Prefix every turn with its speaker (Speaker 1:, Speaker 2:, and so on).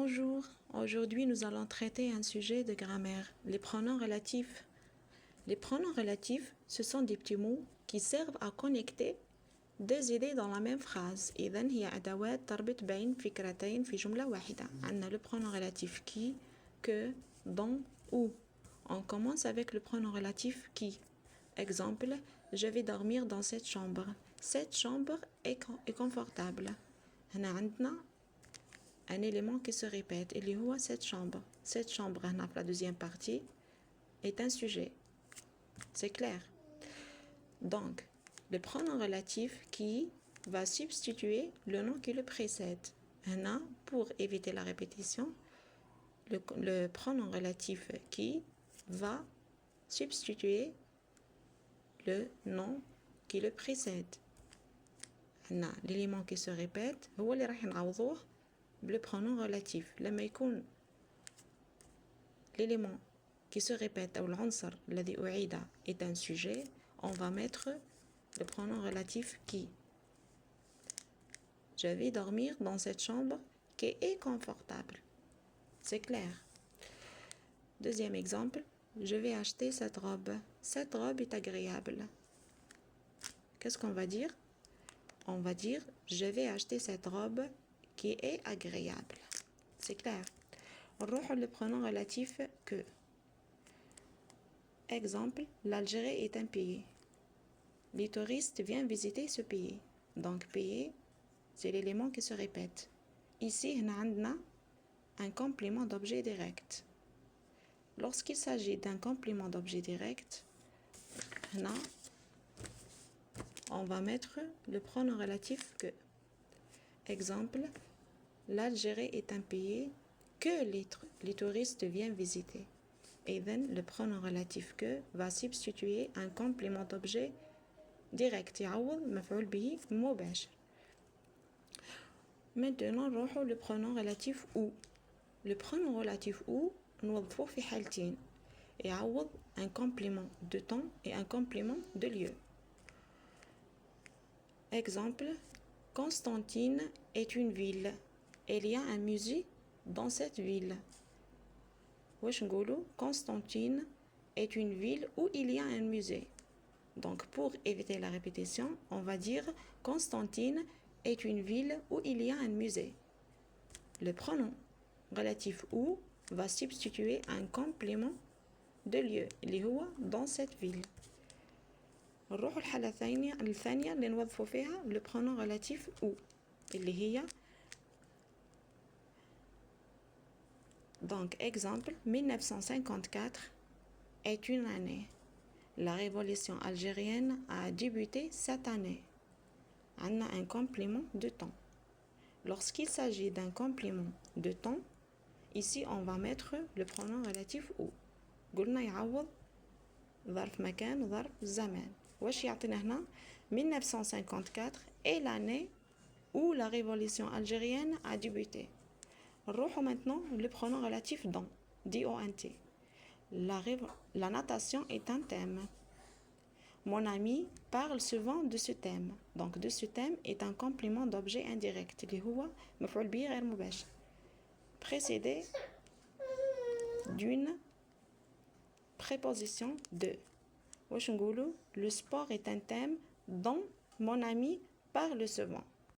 Speaker 1: Bonjour, aujourd'hui nous allons traiter un sujet de grammaire, les pronoms relatifs. Les pronoms relatifs, ce sont des petits mots qui servent à connecter deux idées dans la même phrase. إذن هي أدوات تربط بين فكرتين في جملة واحدة. عندنا le pronom relatif qui, que, dont, où. On commence avec le pronom relatif qui. Exemple, je vais dormir dans cette chambre. Cette chambre est confortable. هنا عندنا un élément qui se répète, il y a cette chambre. Cette chambre, la deuxième partie, est un sujet. C'est clair. Donc, le pronom relatif qui va substituer le nom qui le précède. Pour éviter la répétition, le pronom relatif qui va substituer le nom qui le précède. L'élément qui se répète, هو اللي راح نعوضوه le pronom relatif. لما يكون l'élément qui se répète ou العنصر الذي أعيد est un sujet, on va mettre le pronom relatif qui. Je vais dormir dans cette chambre qui est confortable. C'est clair. Deuxième exemple, je vais acheter cette robe. Cette robe est agréable. Qu'est-ce qu'on va dire? On va dire je vais acheter cette robe qui est agréable. C'est clair. نروح le pronom relatif que. Exemple, l'Algérie est un pays. Les touristes viennent visiter ce pays. Donc pays, c'est l'élément qui se répète. Ici, on a un complément d'objet direct. Lorsqu'il s'agit d'un complément d'objet direct, on va mettre le pronom relatif que. Exemple, l'Algérie est un pays que les touristes viennent visiter. Et then, le pronom relatif que va substituer un complément d'objet direct. يعوض مفعول به مباشر. Maintenant, نروحوا le pronom relatif où. Le pronom relatif où نوظفوه في حالتين. يعوض un complément de temps et un complément de lieu. Exemple, Constantine est une ville. Il y a un musée dans cette ville. واش نقولوا Constantine est une ville où il y a un musée. Donc pour éviter la répétition, on va dire Constantine est une ville où il y a un musée. Le pronom relatif où va substituer un complément de lieu اللي هو dans cette ville. نروحوا الحالة الثانية اللي نوظفوا فيها le pronom relatif où اللي هي. Donc, exemple, 1954 est une année. La révolution algérienne a débuté cette année. On a un complément de temps. Lorsqu'il s'agit d'un complément de temps, ici on va mettre le pronom relatif où. قلنا يعوض ظرف مكان وظرف زمان. واش يعطينا هنا 1954 est l'année où la révolution algérienne a débuté. نروحوا maintenant le pronom relatif dont. D-O-N-T. La natation est un thème. Mon ami parle souvent de ce thème. Donc de ce thème est un complément d'objet indirect اللي هو مفعول به غير مباشر. Précédé d'une préposition de. واش نقولوا le sport est un thème dont mon ami parle souvent.